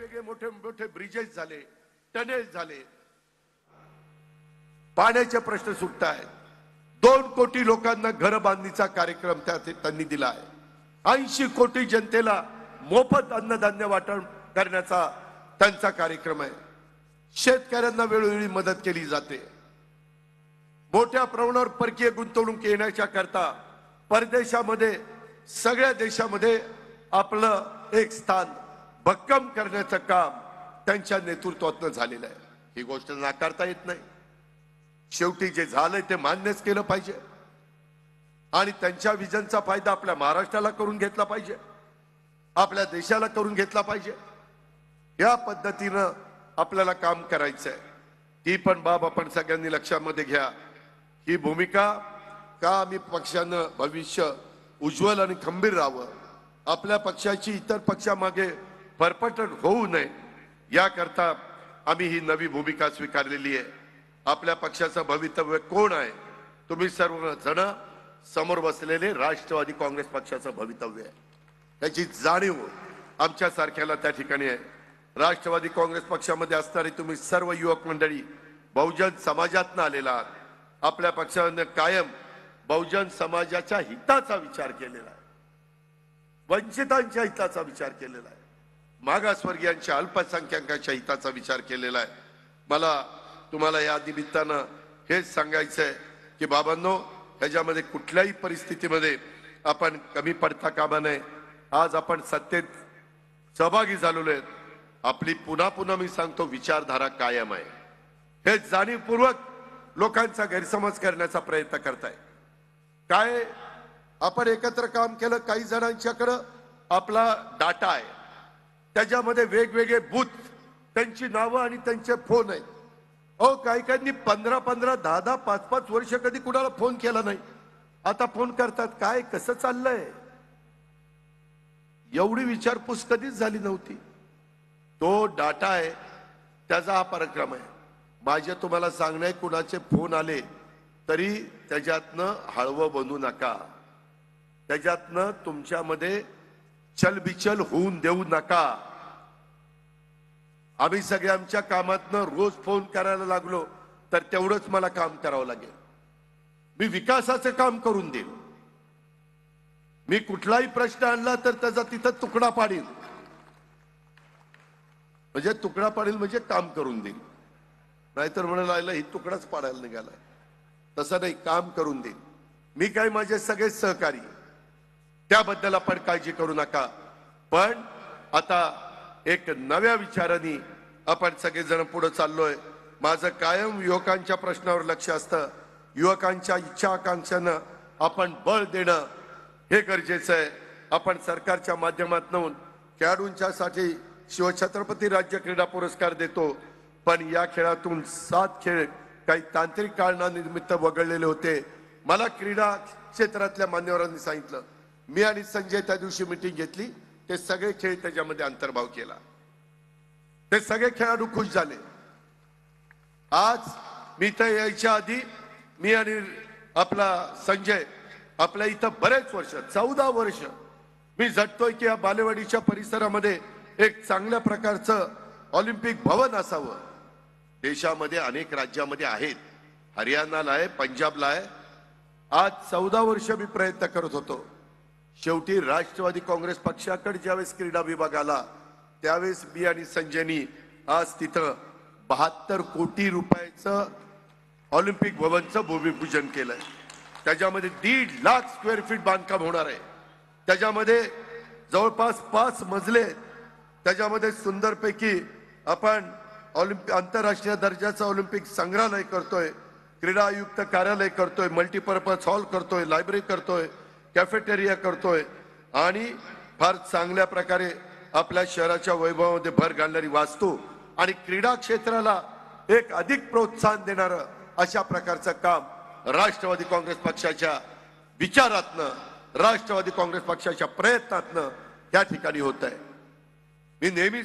वेगवेगळे मोठे मोठे ब्रिजेस झाले, टनेल झाले, पाण्याचे प्रश्न सुटत आहेत. 2 कोटी लोकांना घर बांधणीचा कार्यक्रम त्यांनी दिला आहे. 80 कोटी जनतेला मोफत अन्नधान्य वाटप करण्याचा त्यांचा कार्यक्रम आहे. शेतकऱ्यांना वेळोवेळी मदत केली जाते. मोठ्या प्रमाणावर परकीय गुंतवणूक येण्याच्या करता परदेशामध्ये सगळ्या देशामध्ये आपलं एक स्थान भक्कम करण्याचं काम त्यांच्या नेतृत्वातून झालेलं आहे. ही गोष्ट नाकारता येत नाही. शेवटी जे झालंय ते मान्यच केलं पाहिजे आणि त्यांच्या विजनचा फायदा आपल्या महाराष्ट्राला करून घेतला पाहिजे, आपल्या देशाला करून घेतला पाहिजे. या पद्धतीनं आपल्याला काम करायचंय. ती पण बाब आपण सगळ्यांनी लक्षामध्ये घ्या. ही भूमिका का आम्ही पक्षानं भविष्य उज्ज्वल आणि खंबीर राहावं, आपल्या पक्षाची इतर पक्षामागे फरफटण होऊ नये याकरता आम्ही ही नवी भूमिका स्वीकारलेली आहे. आपल्या पक्षाचं भवितव्य कोण आहे? तुम्ही सर्व जण समोर बसलेले राष्ट्रवादी काँग्रेस पक्षाचं भवितव्य आहे. त्याची जाणीव आमच्या सारख्याला त्या ठिकाणी आहे. राष्ट्रवादी काँग्रेस पक्षामध्ये असणारे तुम्ही सर्व युवक मंडळी बहुजन समाजातून आलेला आहात. आपल्या पक्षाने कायम बहुजन समाजाच्या हिताचा विचार केलेला आहे, वंचितांच्या हिताचा विचार केलेला आहे, मागासवर्गीयांच्या अल्पसंख्याकांच्या हिताचा विचार केलेला आहे. मला तुम्हाला या निमित्तानं हेच सांगायचंय की बाबांनो, ह्याच्यामध्ये कुठल्याही परिस्थितीमध्ये आपण कमी पडता कामा नये. आज आपण सत्तेत सहभागी झालेलो आहेत. आपली पुन्हा पुन्हा मी सांगतो विचारधारा कायम आहे. हे जाणीवपूर्वक लोकांचा गैरसमज करण्याचा प्रयत्न करताय. काय आपण एकत्र काम केलं, काही जणांच्याकडं आपला डाटा आहे, त्याच्यामध्ये वेगवेगळे बूथ, त्यांची नावं आणि त्यांचे फोन आहेत. काही काहींनी 15-15, 10-10, 5-5 वर्ष कधी कुणाला फोन केला नाही, आता फोन करतात. काय कसं चाललंय? एवढी विचारपूस कधीच झाली नव्हती. तो डाटा आहे, त्याचा हा पराक्रम आहे. माझे तुम्हाला सांगणे, कुणाचे फोन आले तरी त्याच्यातनं हळवं बनू नका, त्याच्यातनं तुमच्यामध्ये चलबिचल होऊन देऊ नका. आम्ही सगळे आमच्या कामातनं रोज फोन करायला लागलो तर तेवढंच मला काम करावं लागेल. मी विकासाचं काम करून देईन. मी कुठलाही प्रश्न आणला तर त्याचा तिथं तुकडा पाडील, म्हणजे तुकडा पाडील म्हणजे काम करून देईल. नाहीतर म्हणायला ही तुकडाच पाडायला निघालाय, तसं नाही, काम करून देईल. मी काय, माझे सगळे सहकारी, त्याबद्दल आपण काळजी करू नका. पण आता एक नव्या विचारांनी आपण सगळेजण पुढे चाललोय. माझं कायम युवकांच्या प्रश्नावर लक्ष असतं. युवकांच्या इच्छा आकांक्षांना आपण बळ देणं हे गरजेचं आहे. आपण सरकारच्या माध्यमातून खेळाडूंच्यासाठी शिवछत्रपती राज्य क्रीडा पुरस्कार देतो, पण या खेळातून 7 खेळ काही तांत्रिक कारणानिमित्त वगळलेले होते. मला क्रीडा क्षेत्रातल्या मान्यवरांनी सांगितलं, मी आणि संजय त्या दिवशी मीटिंग घेतली, ते सगळे खेळ त्याच्यामध्ये अंतर्भाव केला. ते सगळे खेळाडू खुश झाले. आज मी तर यायच्या आधी मी आणि आपला संजय आपल्या इथं बरेच वर्ष, 14 वर्ष मी झटतोय की या बालेवाडीच्या परिसरामध्ये एक चांगल्या प्रकारचं ऑलिम्पिक भवन असावं. देशामध्ये अनेक राज्यामध्ये आहेत, हरियाणाला आहे, पंजाबला आहे. आज 14 वर्ष मी प्रयत्न करत होतो. शेवटी राष्ट्रवादी काँग्रेस पक्षाकडे ज्यावेळेस क्रीडा विभाग आला त्यावेळेस मी आणि संजयनी आज तिथं 72 कोटी रुपयाचं ऑलिम्पिक भवनचं भूमिपूजन केलंय. त्याच्यामध्ये 1.5 लाख स्क्वेअर फीट बांधकाम होणार आहे. त्याच्यामध्ये जवळपास 5 मजले, त्याच्यामध्ये सुंदरपैकी आपण आंतरराष्ट्रीय दर्जाचं ऑलिम्पिक संग्रहालय करतोय, क्रीडा आयुक्त कार्यालय करतोय, मल्टीपर्पज हॉल करतोय, लायब्ररी करतोय, कॅफेटेरिया करतोय आणि फार चांगल्या प्रकारे आपल्या शहराच्या वैभवामध्ये भर घालणारी वास्तू आणि क्रीडा क्षेत्राला एक अधिक प्रोत्साहन देणारं अशा प्रकारचं काम राष्ट्रवादी काँग्रेस पक्षाच्या विचारातनं, राष्ट्रवादी काँग्रेस पक्षाच्या प्रयत्नातनं त्या ठिकाणी होत आहे. मी नेहमी